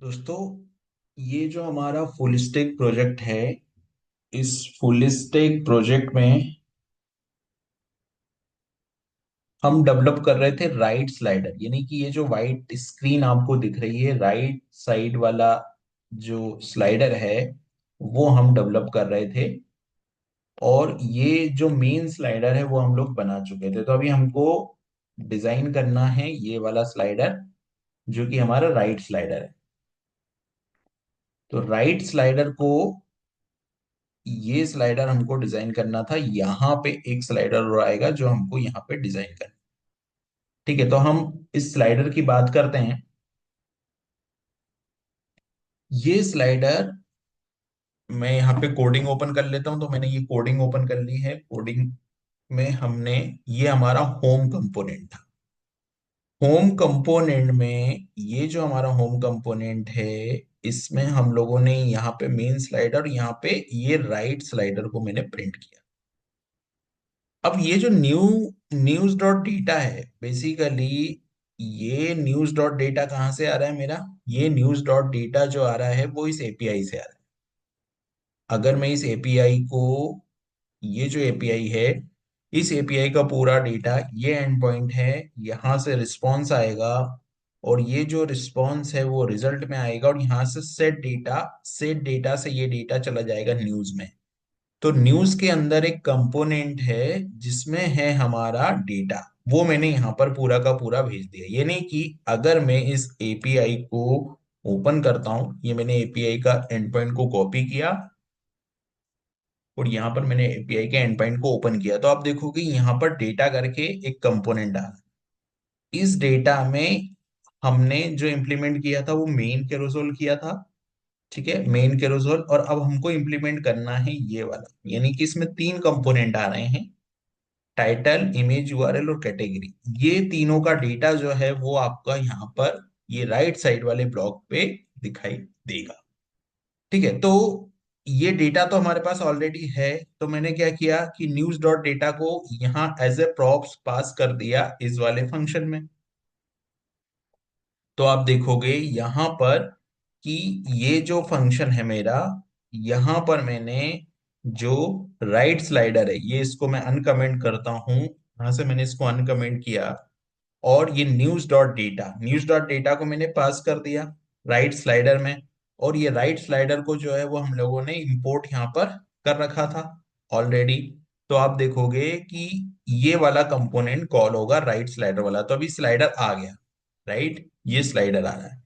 दोस्तों, ये जो हमारा फुल स्टैक प्रोजेक्ट है, इस फुल स्टैक प्रोजेक्ट में हम डेवलप कर रहे थे राइट स्लाइडर। यानी कि ये जो वाइट स्क्रीन आपको दिख रही है, राइट साइड वाला जो स्लाइडर है, वो हम डेवलप कर रहे थे। और ये जो मेन स्लाइडर है वो हम लोग बना चुके थे। तो अभी हमको डिजाइन करना है ये वाला स्लाइडर, जो कि हमारा राइट स्लाइडर है। तो राइट स्लाइडर को, ये स्लाइडर हमको डिजाइन करना था। यहाँ पे एक स्लाइडर और आएगा जो हमको यहाँ पे डिजाइन करना। ठीक है, तो हम इस स्लाइडर की बात करते हैं। ये स्लाइडर, मैं यहाँ पे कोडिंग ओपन कर लेता हूं। तो मैंने ये कोडिंग ओपन कर ली है। कोडिंग में हमने, ये हमारा होम कंपोनेंट था। होम कंपोनेंट में ये जो हमारा होम कंपोनेंट है, इसमें हम लोगों ने यहाँ पे मेन स्लाइडर, यहाँ पे ये राइट स्लाइडर को मैंने प्रिंट किया। अब ये जो न्यूज डॉट डेटा है, बेसिकली ये न्यूज डॉट डेटा कहाँ से आ रहा है मेरा? ये न्यूज डॉट डेटा जो आ रहा है वो इस एपीआई से आ रहा है। अगर मैं इस एपीआई को, ये जो एपीआई है, इस एपीआई का पूरा डेटा, ये एंड पॉइंट है, यहां से रिस्पॉन्स आएगा। और ये जो रिस्पॉन्स है वो रिजल्ट में आएगा, और यहाँ से सेट डेटा से ये डेटा चला जाएगा न्यूज में। तो न्यूज के अंदर एक कंपोनेंट है जिसमें है हमारा डेटा। वो मैंने यहाँ पर पूरा का पूरा भेज दिया। ये नहीं कि अगर मैं इस एपीआई को ओपन करता हूं, ये मैंने एपीआई का एंड पॉइंट को कॉपी किया और यहाँ पर मैंने एपीआई के एंड पॉइंट को ओपन किया, तो आप देखोगे यहाँ पर डेटा करके एक कंपोनेंट डाला। इस डेटा में हमने जो इम्प्लीमेंट किया था वो मेन कैरोसोल किया था। ठीक है, मेन कैरोसोल। और अब हमको इम्प्लीमेंट करना है ये वाला, यानी कि इसमें तीन कंपोनेंट आ रहे हैं: टाइटल, इमेज यूआरएल और कैटेगरी। ये तीनों का डेटा जो है वो आपका यहाँ पर ये राइट साइड वाले ब्लॉक पे दिखाई देगा। ठीक है, तो ये डेटा तो हमारे पास ऑलरेडी है। तो मैंने क्या किया कि न्यूज डॉट डेटा को यहाँ एज ए प्रॉप्स पास कर दिया इस वाले फंक्शन में। तो आप देखोगे यहाँ पर कि ये जो फंक्शन है मेरा, यहाँ पर मैंने जो राइट स्लाइडर है, ये इसको मैं अनकमेंट करता हूं। यहां से मैंने इसको अनकमेंट किया, और ये न्यूज डॉट डेटा को मैंने पास कर दिया राइट स्लाइडर में। और ये राइट स्लाइडर को जो है वो हम लोगों ने इंपोर्ट यहाँ पर कर रखा था ऑलरेडी। तो आप देखोगे कि ये वाला कंपोनेंट कॉल होगा राइट स्लाइडर वाला। तो अभी स्लाइडर आ गया, राइट, ये स्लाइडर आ रहा है।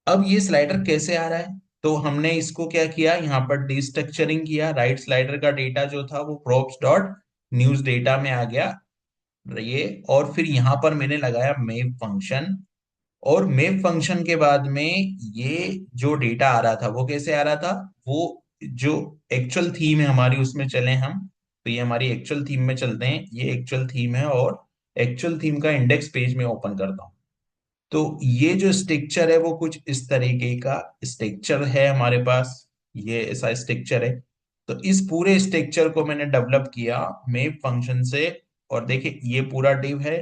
अब ये स्लाइडर कैसे आ रहा है? तो हमने इसको क्या किया, यहाँ पर डिस्ट्रक्चरिंग किया। राइट स्लाइडर का डेटा जो था वो props डॉट न्यूज डेटा में आ गया ये। और फिर यहाँ पर मैंने लगाया मेप फंक्शन। और मेप फंक्शन के बाद में ये जो डेटा आ रहा था वो कैसे आ रहा था, वो जो एक्चुअल थीम है हमारी उसमें चले हम। तो ये हमारी एक्चुअल थीम में चलते हैं। ये एक्चुअल थीम है, और एक्चुअल थीम का इंडेक्स पेज में ओपन करता हूँ। तो ये जो स्ट्रक्चर है वो कुछ इस तरीके का स्ट्रक्चर है हमारे पास। ये ऐसा स्ट्रक्चर है। तो इस पूरे स्ट्रक्चर को मैंने डेवलप किया मेप फंक्शन से। और देखिए ये पूरा डिव है।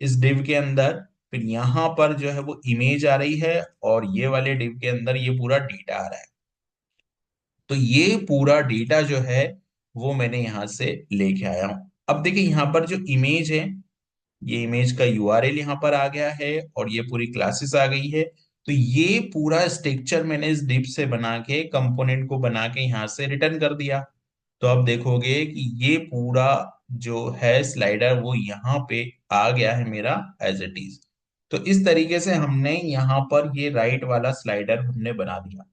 इस डिव के अंदर फिर यहाँ पर जो है वो इमेज आ रही है, और ये वाले डिव के अंदर ये पूरा डेटा आ रहा है। तो ये पूरा डेटा जो है वो मैंने यहाँ से लेके आया हूँ। अब देखिए यहाँ पर जो इमेज है, ये इमेज का यूआरएल यहाँ पर आ गया है, और ये पूरी क्लासेस आ गई है। तो ये पूरा स्ट्रक्चर मैंने इस डिप से बना के, कंपोनेंट को बना के यहाँ से रिटर्न कर दिया। तो आप देखोगे कि ये पूरा जो है स्लाइडर वो यहाँ पे आ गया है मेरा एज इट इज। तो इस तरीके से हमने यहाँ पर ये राइट वाला स्लाइडर हमने बना दिया।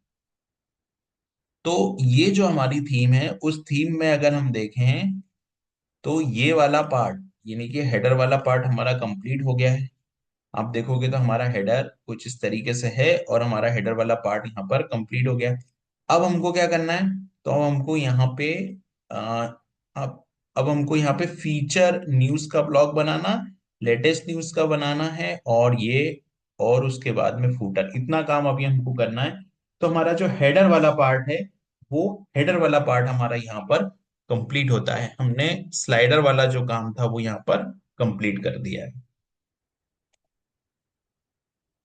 तो ये जो हमारी थीम है, उस थीम में अगर हम देखें तो ये वाला पार्ट, यानी कि हेडर वाला पार्ट हमारा कंप्लीट हो गया है। आप देखोगे तो हमारा हेडर कुछ इस तरीके से है, और हमारा हेडर वाला पार्ट यहाँ पर कंप्लीट हो गया। अब हमको क्या करना है? तो अब हमको यहाँ पे आ, अब अब हमको यहाँ पे फीचर न्यूज का ब्लॉग बनाना, लेटेस्ट न्यूज का बनाना है, और उसके बाद में फूटर, इतना काम अभी हमको करना है। तो हमारा जो हेडर वाला पार्ट है, वो हेडर वाला पार्ट हमारा यहाँ पर कंप्लीट होता है। हमने स्लाइडर वाला जो काम था वो यहाँ पर कंप्लीट कर दिया है।